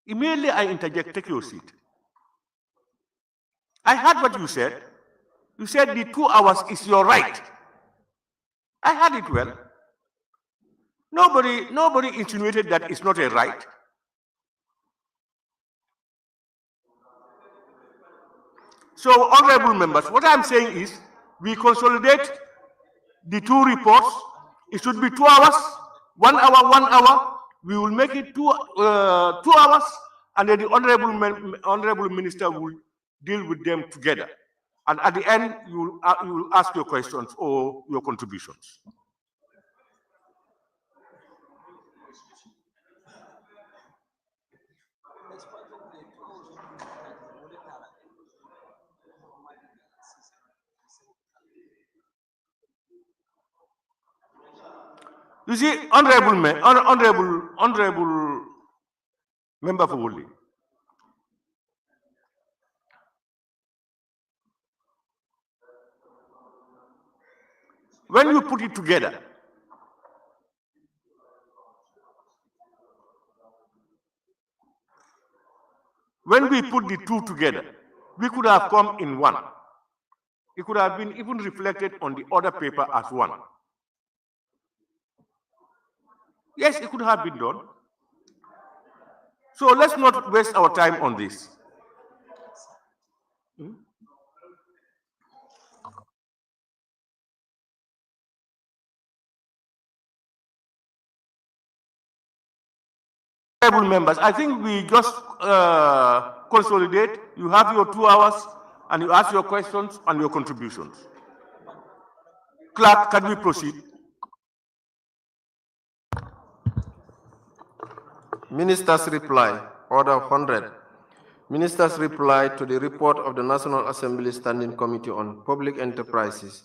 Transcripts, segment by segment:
Immediately I interject, take your seat. I heard what you said. You said the 2 hours is your right. I heard it well. Nobody insinuated that it's not a right. So, honorable members, what I'm saying is we consolidate the 2 reports. It should be 2 hours, 1 hour, 1 hour. We will make it 2 hours, and then the honorable minister will deal with them together. And at the end, you will ask your questions or your contributions. You see, honorable member for Woolley, when you put it together, when we put the 2 together, we could have come in 1. It could have been even reflected on the other paper as 1. Yes, it could have been done. So let's not waste our time on this. Honorable members, I think we just consolidate. You have your 2 hours, and you ask your questions and your contributions. Clerk, can we proceed? Minister's reply, order of 100. Minister's reply to the report of the National Assembly Standing Committee on Public Enterprises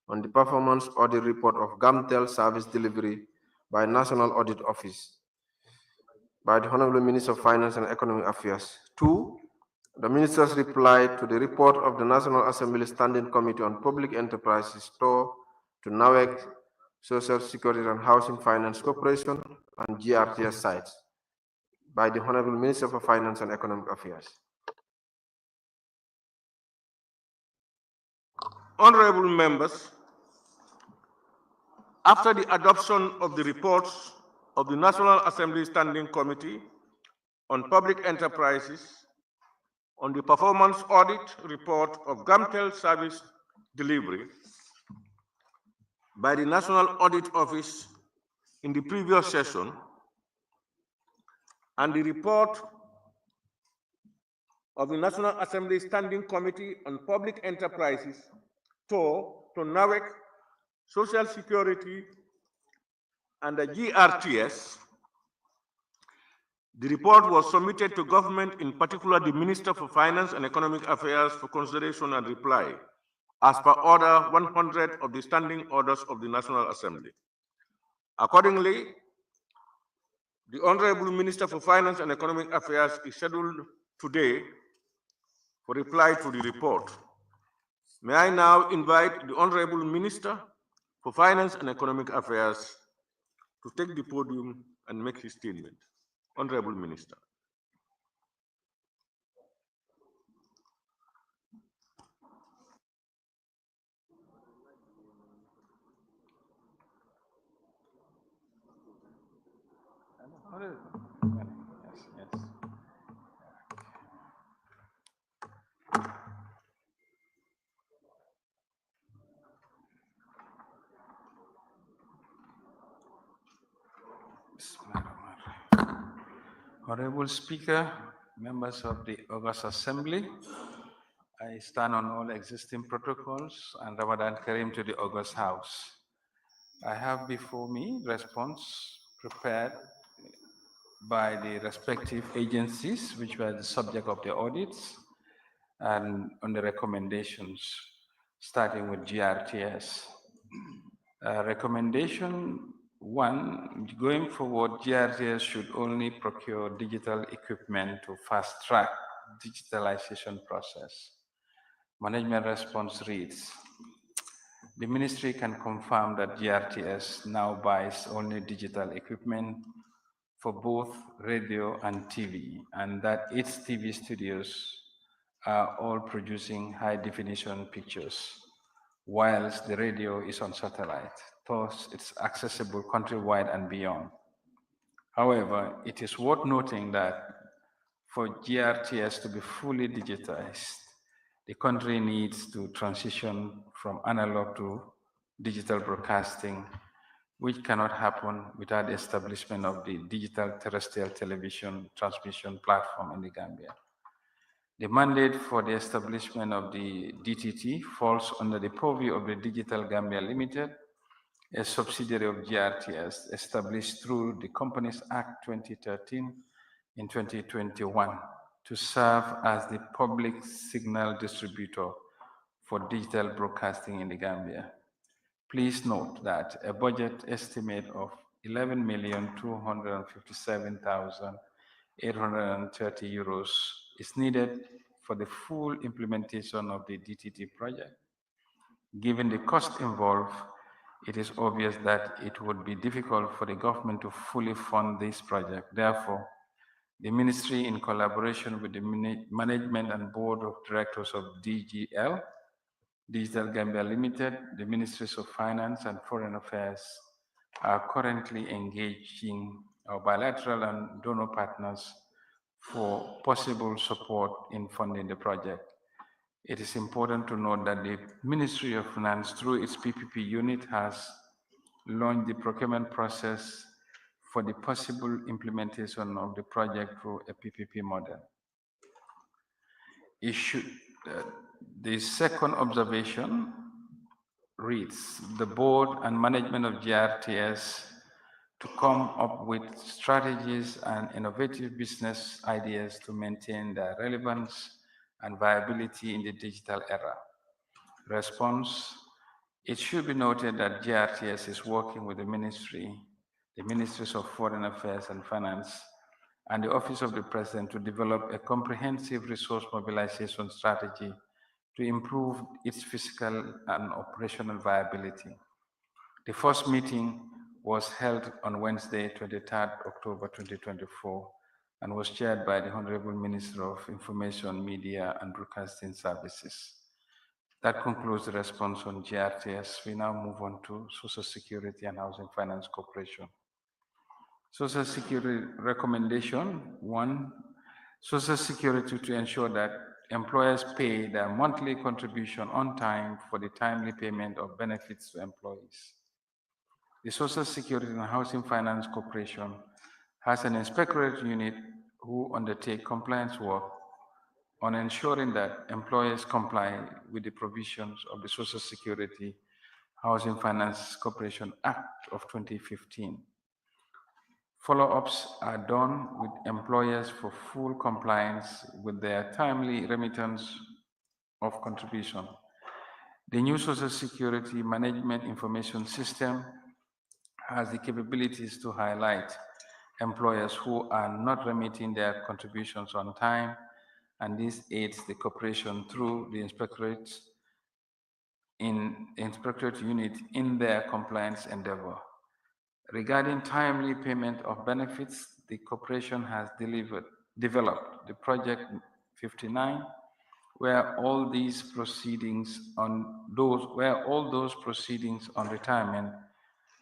on the performance audit report of Gamtel service delivery by National Audit Office by the Honorable Minister of Finance and Economic Affairs. 2. The Minister's reply to the report of the National Assembly Standing Committee on Public Enterprises to NAWEC, Social Security and Housing Finance Corporation and GRTS sites by the Honorable Minister for Finance and Economic Affairs. Honorable members, after the adoption of the reports of the National Assembly Standing Committee on Public Enterprises on the performance audit report of Gamtel service delivery by the National Audit Office in the previous session, and the report of the National Assembly Standing Committee on Public Enterprises to NAWEC, Social Security, and the GRTS, the report was submitted to government, in particular the Minister for Finance and Economic Affairs, for consideration and reply, as per Order 100 of the Standing Orders of the National Assembly. Accordingly, the Honorable Minister for Finance and Economic Affairs is scheduled today for reply to the report. May I now invite the Honorable Minister for Finance and Economic Affairs to take the podium and make his statement. Honorable Minister. Yes. Honorable Speaker, members of the August Assembly, I stand on all existing protocols and Ramadan Kareem to the August House. I have before me response prepared by the respective agencies which were the subject of the audits and on the recommendations, starting with GRTS. Recommendation 1, going forward, GRTS should only procure digital equipment to fast-track digitalization process. Management response reads, the ministry can confirm that GRTS now buys only digital equipment for both radio and TV, and that its TV studios are all producing high-definition pictures, whilst the radio is on satellite. Thus, it's accessible countrywide and beyond. However, it is worth noting that for GRTS to be fully digitized, the country needs to transition from analog to digital broadcasting, which cannot happen without the establishment of the digital terrestrial television transmission platform in the Gambia. The mandate for the establishment of the DTT falls under the purview of the Digital Gambia Limited, a subsidiary of GRTS, established through the Companies Act 2013 in 2021 to serve as the public signal distributor for digital broadcasting in the Gambia. Please note that a budget estimate of 11,257,830 euros is needed for the full implementation of the DTT project. Given the cost involved, it is obvious that it would be difficult for the government to fully fund this project. Therefore, the ministry, in collaboration with the management and board of directors of DGL, Digital Gambia Limited, the Ministries of Finance and Foreign Affairs, are currently engaging our bilateral and donor partners for possible support in funding the project. It is important to note that the Ministry of Finance, through its PPP unit, has launched the procurement process for the possible implementation of the project through a PPP model. The second observation reads, the board and management of GRTS to come up with strategies and innovative business ideas to maintain their relevance and viability in the digital era. Response, it should be noted that GRTS is working with the Ministries of Foreign Affairs and Finance, and the Office of the President to develop a comprehensive resource mobilization strategy to improve its physical and operational viability. The first meeting was held on Wednesday, 23rd October 2024, and was chaired by the Honorable Minister of Information, Media and Broadcasting Services. That concludes the response on GRTS. We now move on to Social Security and Housing Finance Corporation. Social Security recommendation, 1, Social Security to ensure that employers pay their monthly contribution on time for the timely payment of benefits to employees. The Social Security and Housing Finance Corporation has an inspectorate unit who undertake compliance work on ensuring that employers comply with the provisions of the Social Security Housing Finance Corporation Act of 2015. Follow-ups are done with employers for full compliance with their timely remittance of contribution. The new Social Security Management Information System has the capabilities to highlight employers who are not remitting their contributions on time, and this aids the corporation through the inspectorate unit in their compliance endeavor. Regarding timely payment of benefits, the corporation has developed the Project 59, where all those proceedings on retirement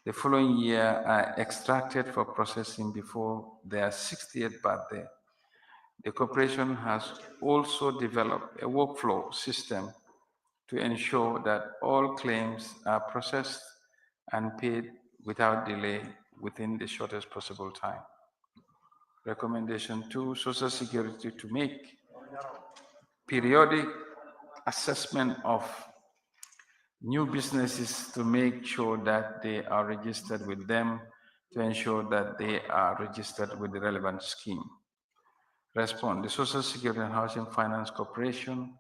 the following year are extracted for processing before their 60th birthday. The corporation has also developed a workflow system to ensure that all claims are processed and paid without delay within the shortest possible time. Recommendation 2, Social Security to make periodic assessment of new businesses to make sure that they are registered with them, to ensure that they are registered with the relevant scheme. Respond, the Social Security and Housing Finance Corporation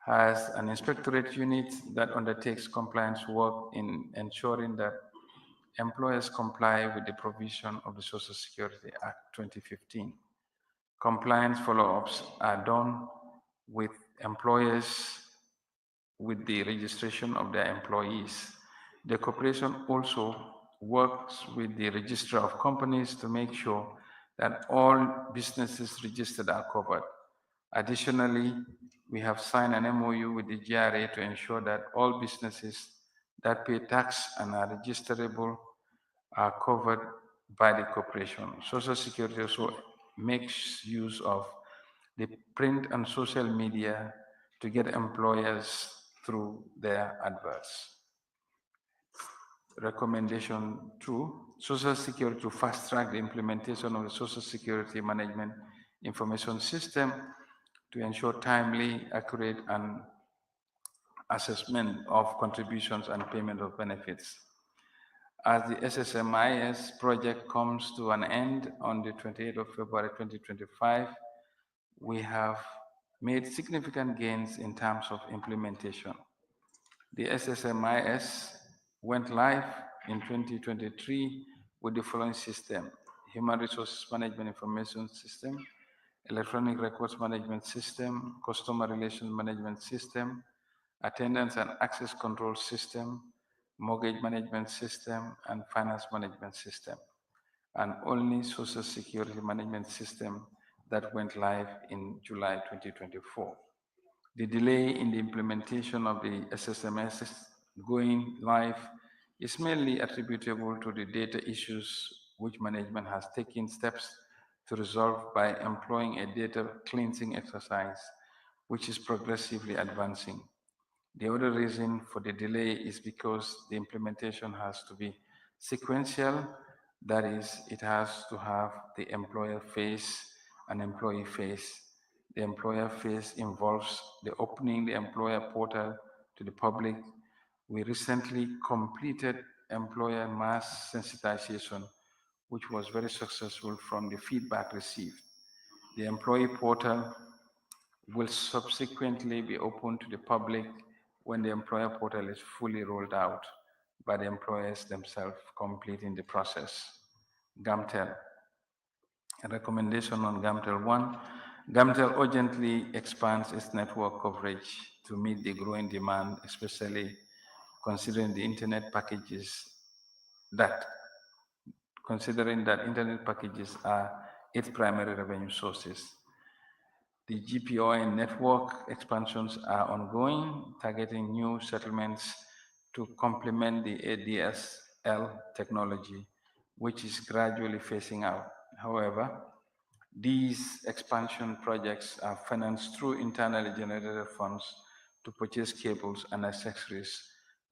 has an inspectorate unit that undertakes compliance work in ensuring that employers comply with the provision of the Social Security Act 2015. Compliance follow-ups are done with employers with the registration of their employees. The corporation also works with the Registrar of Companies to make sure that all businesses registered are covered. Additionally, we have signed an MOU with the GRA to ensure that all businesses that pay tax and are registerable are covered by the corporation. Social Security also makes use of the print and social media to get employers through their adverts. Recommendation 2, Social Security to fast track the implementation of the Social Security Management Information System to ensure timely, accurate, and assessment of contributions and payment of benefits. As the SSMIS project comes to an end on the 28th of February 2025, we have made significant gains in terms of implementation. The SSMIS went live in 2023 with the following system: Human Resources Management Information System, Electronic Records Management System, Customer Relations Management System, Attendance and Access Control System, Mortgage Management System, and Finance Management System, and only Social Security Management System that went live in July 2024. The delay in the implementation of the SSMS going live is mainly attributable to the data issues which management has taken steps to resolve by employing a data cleansing exercise, which is progressively advancing. The other reason for the delay is because the implementation has to be sequential. That is, it has to have the employer phase and employee phase. The employer phase involves the opening the employer portal to the public. We recently completed employer mass sensitization, which was very successful from the feedback received. The employee portal will subsequently be open to the public when the employer portal is fully rolled out by the employers themselves completing the process. Gamtel. A recommendation on Gamtel 1. Gamtel urgently expands its network coverage to meet the growing demand, especially considering that internet packages are its primary revenue sources. The GPON network expansions are ongoing, targeting new settlements to complement the ADSL technology, which is gradually phasing out. However, these expansion projects are financed through internally generated funds to purchase cables and accessories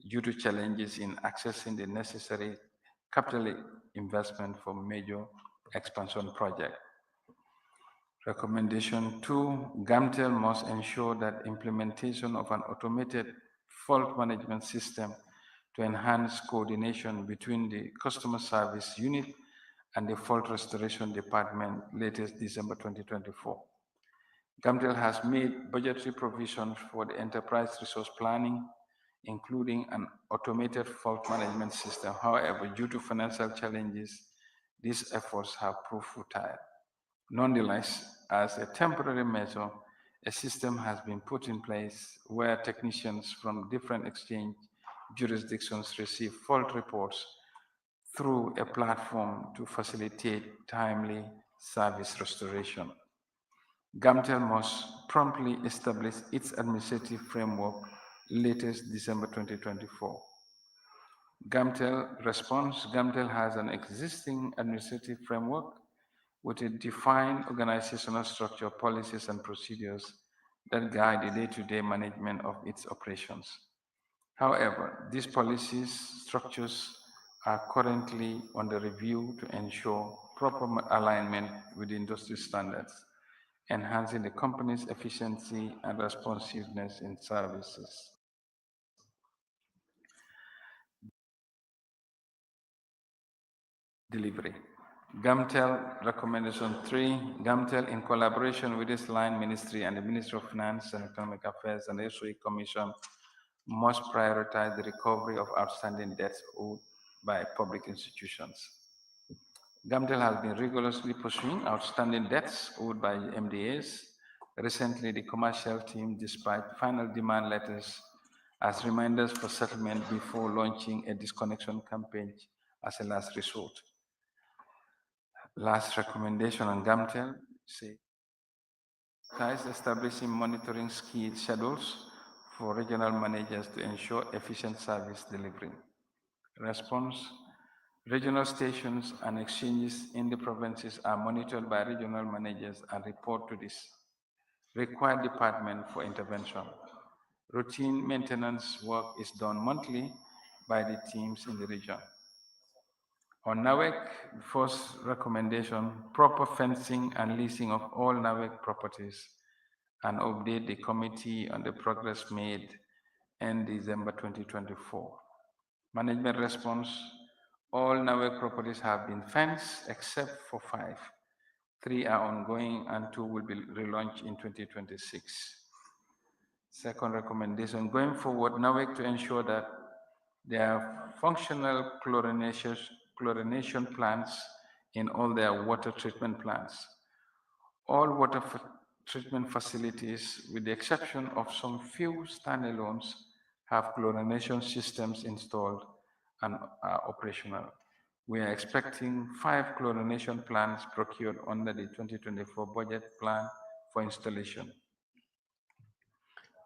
due to challenges in accessing the necessary capital investment for major expansion projects. Recommendation 2, Gamtel must ensure that implementation of an automated fault management system to enhance coordination between the customer service unit and the fault restoration department latest December 2024. Gamtel has made budgetary provisions for the enterprise resource planning, including an automated fault management system. However, due to financial challenges, these efforts have proved futile. Nonetheless, as a temporary measure, a system has been put in place where technicians from different exchange jurisdictions receive fault reports through a platform to facilitate timely service restoration. Gamtel must promptly establish its administrative framework latest December 2024. Gamtel response. Gamtel has an existing administrative framework with a defined organizational structure, policies, and procedures that guide the day-to-day management of its operations. However, these policies, structures are currently under review to ensure proper alignment with industry standards, enhancing the company's efficiency and responsiveness in services. Delivery. Gamtel recommendation 3, Gamtel in collaboration with its line ministry and the Ministry of Finance and Economic Affairs and the SOE Commission must prioritize the recovery of outstanding debts owed by public institutions. Gamtel has been rigorously pursuing outstanding debts owed by MDAs. Recently, the commercial team, despite final demand letters as reminders for settlement before launching a disconnection campaign as a last resort. Last recommendation on Gamtel, say, ties establishing monitoring schedules for regional managers to ensure efficient service delivery. Response, regional stations and exchanges in the provinces are monitored by regional managers and report to this required department for intervention. Routine maintenance work is done monthly by the teams in the region. On NAWEC, first recommendation, proper fencing and leasing of all NAWEC properties and update the committee on the progress made in December 2024. Management response, all NAWEC properties have been fenced except for 5. 3 are ongoing and 2 will be relaunched in 2026. Second recommendation, going forward, NAWEC to ensure that there are functional chlorination plants in all their water treatment plants. All water treatment facilities, with the exception of some few standalones, have chlorination systems installed and are operational. We are expecting 5 chlorination plants procured under the 2024 budget plan for installation.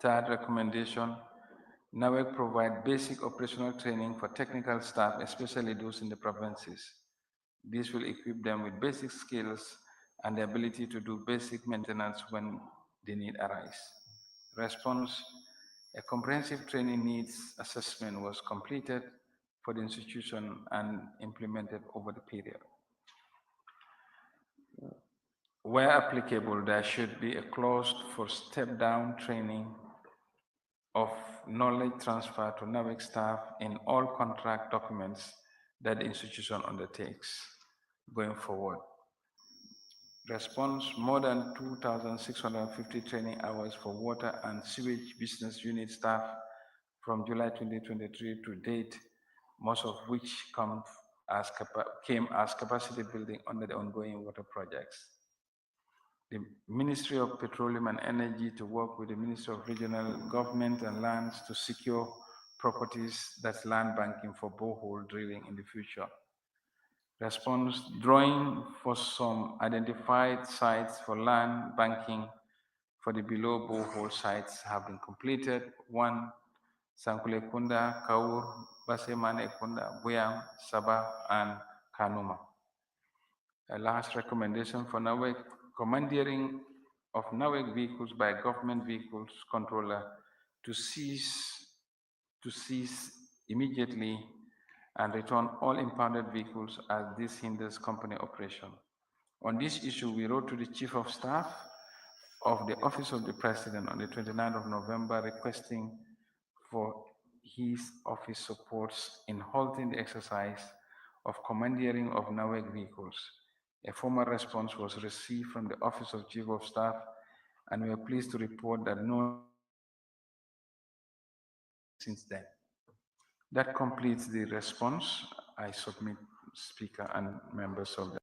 Third recommendation, NAWEC provide basic operational training for technical staff, especially those in the provinces. This will equip them with basic skills and the ability to do basic maintenance when the need arises. Response, a comprehensive training needs assessment was completed for the institution and implemented over the period. Where applicable, there should be a clause for step-down training of knowledge transfer to NAWEC staff in all contract documents that the institution undertakes going forward. Response, more than 2,650 training hours for water and sewage business unit staff from July 2023 to date, most of which came as capacity building under the ongoing water projects. The Ministry of Petroleum and Energy to work with the Ministry of Regional Government and Lands to secure properties that's land banking for borehole drilling in the future. Response, drawing for some identified sites for land banking for the below borehole sites have been completed. 1, Sankule Kunda, Kaur, Basemane Kunda, Buyam, Sabah, and Kanuma. A last recommendation for NAWEC, commandeering of NAWEC vehicles by government vehicles controller to cease immediately and return all impounded vehicles as this hinders company operation. On this issue, we wrote to the Chief of Staff of the Office of the President on the 29th of November requesting for his office supports in halting the exercise of commandeering of NAWEC vehicles. A formal response was received from the Office of Chief of Staff, and we are pleased to report that no since then. That completes the response. I submit, Speaker and members of the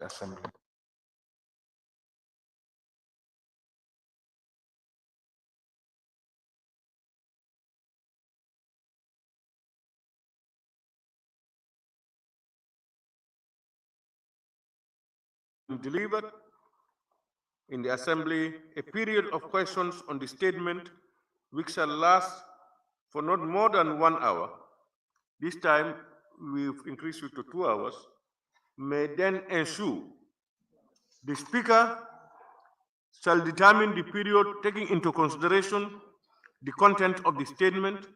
Assembly. Delivered in the Assembly a period of questions on the statement which shall last for not more than 1 hour. This time we've increased it to 2 hours, may then ensue. The Speaker shall determine the period taking into consideration the content of the statement,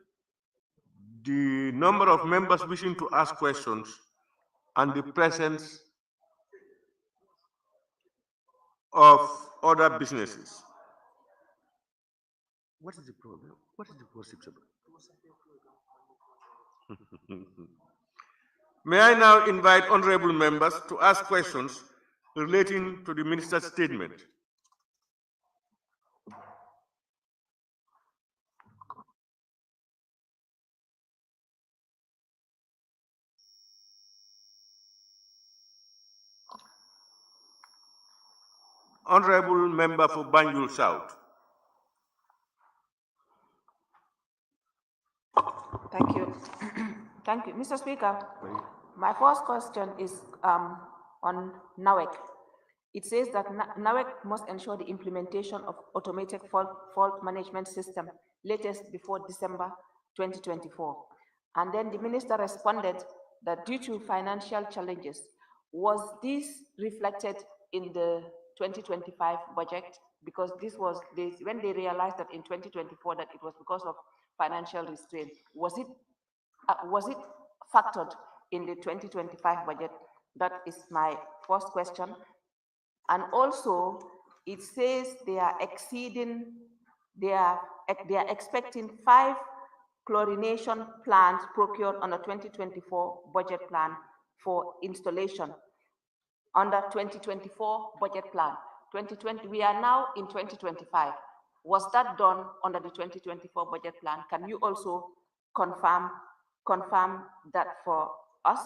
the number of members wishing to ask questions, and the presence of other businesses. What is the problem? What is the procedure? May I now invite honorable members to ask questions relating to the minister's statement. Honorable member for Banjul South. Thank you. Thank you. Mr. Speaker, my first question is on NAWEC. It says that NAWEC must ensure the implementation of automated fault management system latest before December 2024. And then the minister responded that due to financial challenges, was this reflected in the 2025 budget? Because this was when they realized that in 2024 that it was because of financial restraint. Was it factored in the 2025 budget? That is my first question. And also, it says they are expecting 5 chlorination plants procured on the 2024 budget plan for installation under 2024 budget plan. 2020, we are now in 2025. Was that done under the 2024 budget plan? Can you also confirm that for us?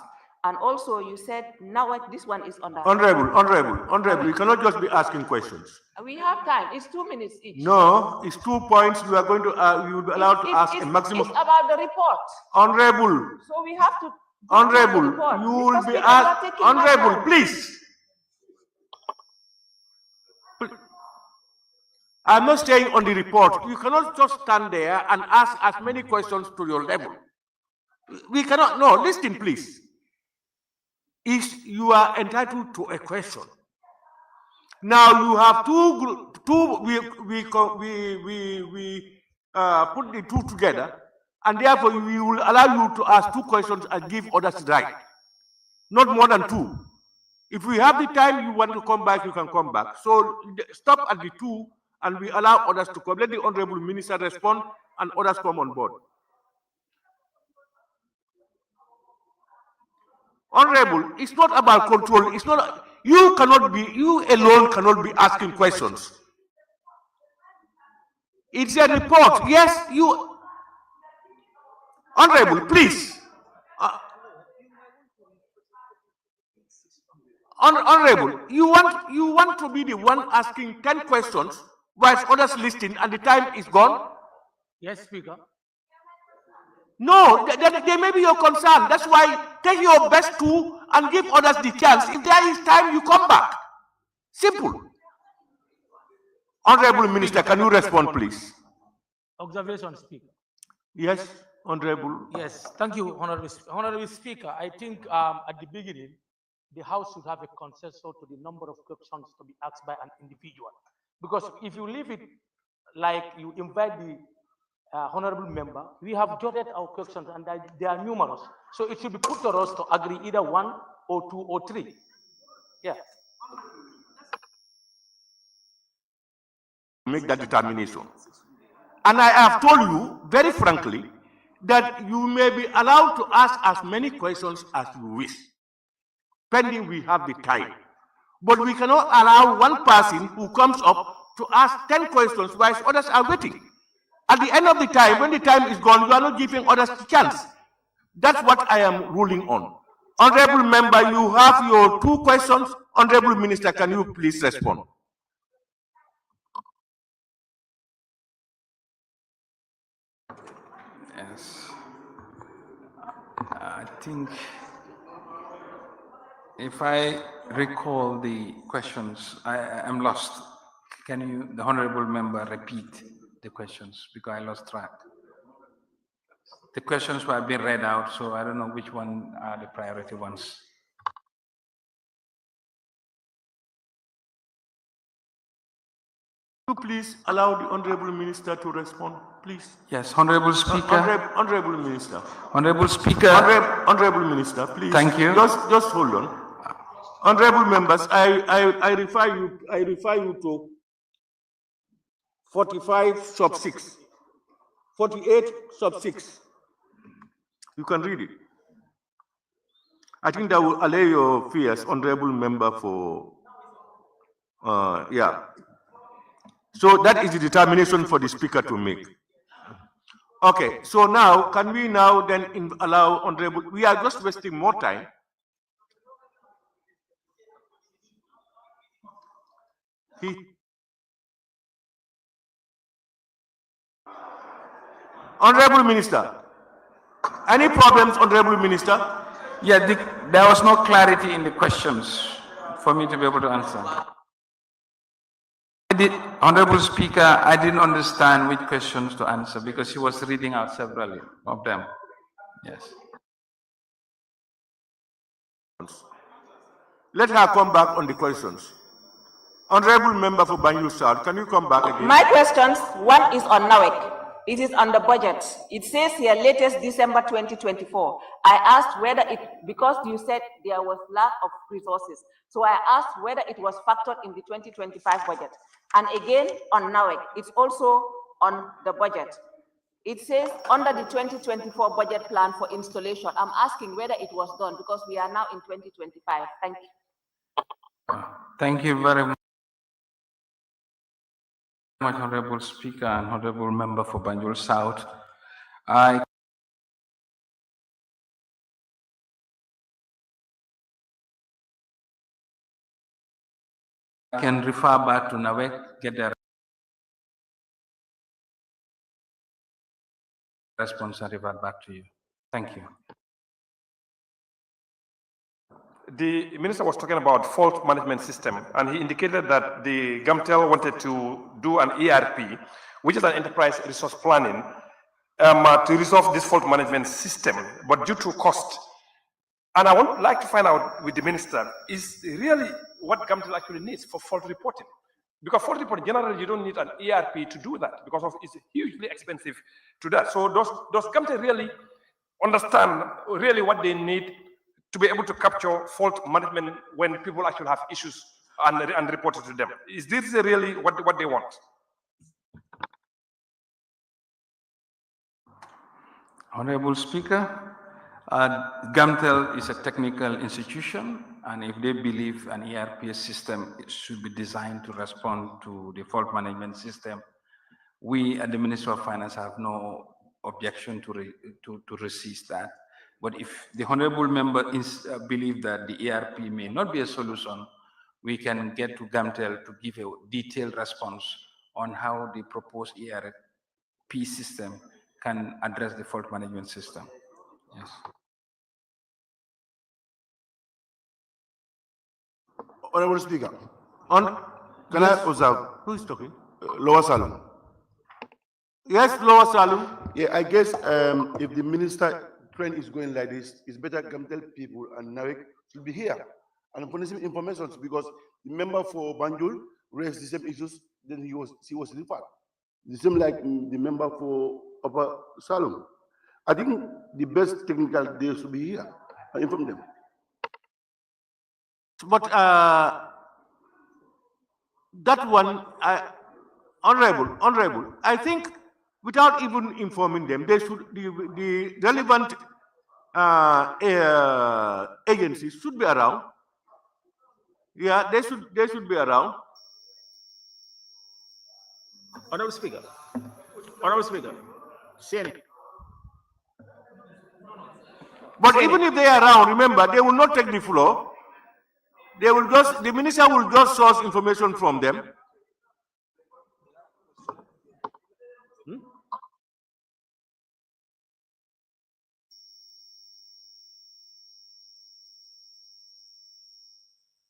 And also, you said now this one is on the Honorable, you cannot just be asking questions. We have time. It's 2 minutes each. No, it's 2 points. You are going to you will be allowed to ask a maximum. It's about the report. Honorable. So we have to. Honorable, you will be asked. Honorable, please. I'm not staying on the report. You cannot just stand there and ask as many questions to your level. We cannot. No, listen, please. You are entitled to a question. Now you have we put the two together, and therefore we will allow you to ask 2 questions and give others right. Not more than 2. If we have the time you want to come back, you can come back. So stop at the 2, and we allow others to come. Let the Honorable Minister respond, and others come on board. Honorable, it's not about control. It's not. You alone cannot be asking questions. It's a report. Yes, you. Honorable, please. Honorable, you want to be the one asking 10 questions whilst others listening and the time is gone? Yes, Speaker. No, they may be your concern. That's why take your best 2 and give others the chance. If there is time, you come back. Simple. Honorable Minister, can you respond, please? Observation, Speaker. Yes, Honorable. Yes, thank you, Honorable Speaker. I think at the beginning, the House should have a consensus to the number of questions to be asked by an individual. Because if you leave it like you invite the honorable member, we have jotted our questions and they are numerous. So it should be put to us to agree either 1 or 2 or 3. Yeah. Make that determination. And I have told you very frankly that you may be allowed to ask as many questions as you wish, pending we have the time. But we cannot allow one person who comes up to ask 10 questions while others are waiting. At the end of the time, when the time is gone, you are not giving others the chance. That's what I am ruling on. Honorable Member, you have your 2 questions. Honorable Minister, can you please respond? Yes. I think if I recall the questions, I'm lost. Can you, the honorable member, repeat the questions because I lost track? The questions were being read out, so I don't know which one are the priority ones. Could you please allow the Honorable Minister to respond, please? Yes, Honorable Speaker. Honorable Minister. Honorable Speaker. Honorable Minister, please. Thank you. Just hold on. Honorable members, I refer you to 45 sub 6. 48 sub 6. You can read it. I think that will allay your fears, Honorable Member, for yeah. So that is the determination for the Speaker to make. Okay, so now, can we now then allow Honorable, we are just wasting more time. Honorable Minister. Any problems, Honorable Minister? Yeah, there was no clarity in the questions for me to be able to answer. Honorable Speaker, I didn't understand which questions to answer because he was reading out several of them. Yes. Let her come back on the questions. Honorable Member for Banjul South, can you come back again? My questions, one is on NAWEC. It is on the budget. It says here latest December 2024. I asked whether it, because you said there was lack of resources, so I asked whether it was factored in the 2025 budget. And again, on NAWEC, it's also on the budget. It says under the 2024 budget plan for installation. I'm asking whether it was done because we are now in 2025. Thank you. Thank you very much, Honorable Speaker and Honorable Member for Banjul South. I can refer back to NAWEC, get their response and revert back to you. Thank you. The minister was talking about fault management system, and he indicated that the Gamtel wanted to do an ERP, which is an enterprise resource planning, to resolve this fault management system, but due to cost. And I would like to find out with the minister, is really what Gamtel actually needs for fault reporting? Because fault reporting, generally, you don't need an ERP to do that because it's hugely expensive to that. So does Gamtel really understand really what they need to be able to capture fault management when people actually have issues and report it to them? Is this really what they want? Honorable Speaker, Gamtel is a technical institution, and if they believe an ERP system should be designed to respond to the fault management system, we at the Ministry of Finance have no objection to resist that. But if the honorable member believe that the ERP may not be a solution, we can get to Gamtel to give a detailed response on how the proposed ERP system can address the fault management system. Yes. Honorable Speaker, can I observe? Who is talking? Lower Salum. Yes, Lower Salum. Yeah, I guess if the minister trend is going like this, it's better Gamtel people and NAWEC should be here and furnishing information because the member for Banjul raised the same issues, then he was referred. The same like the member for Upper Salom. I think the best technical they should be here and inform them. But that one, honorable, I think without even informing them, they should the relevant agencies should be around. Yeah, they should be around. Honorable Speaker, Senate. But even if they are around, remember, they will not take the floor. They will just, the minister will just source information from them.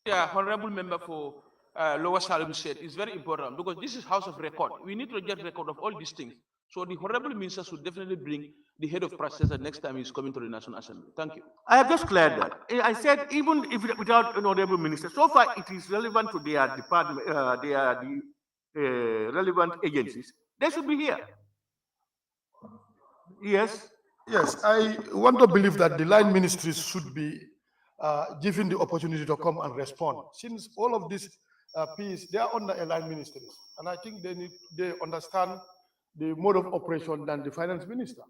Yeah, honorable member for Lower Salem said is very important because this is House of Record. We need to get record of all these things. So the honorable minister should definitely bring the head of process the next time he's coming to the National Assembly. Thank you. I have just cleared that. I said even if without an honorable minister, so far it is relevant to their department, they are the relevant agencies. They should be here. Yes. Yes, I want to believe that the line ministries should be given the opportunity to come and respond. Since all of these Ps, they are under a line ministries, and I think they understand the mode of operation than the finance minister.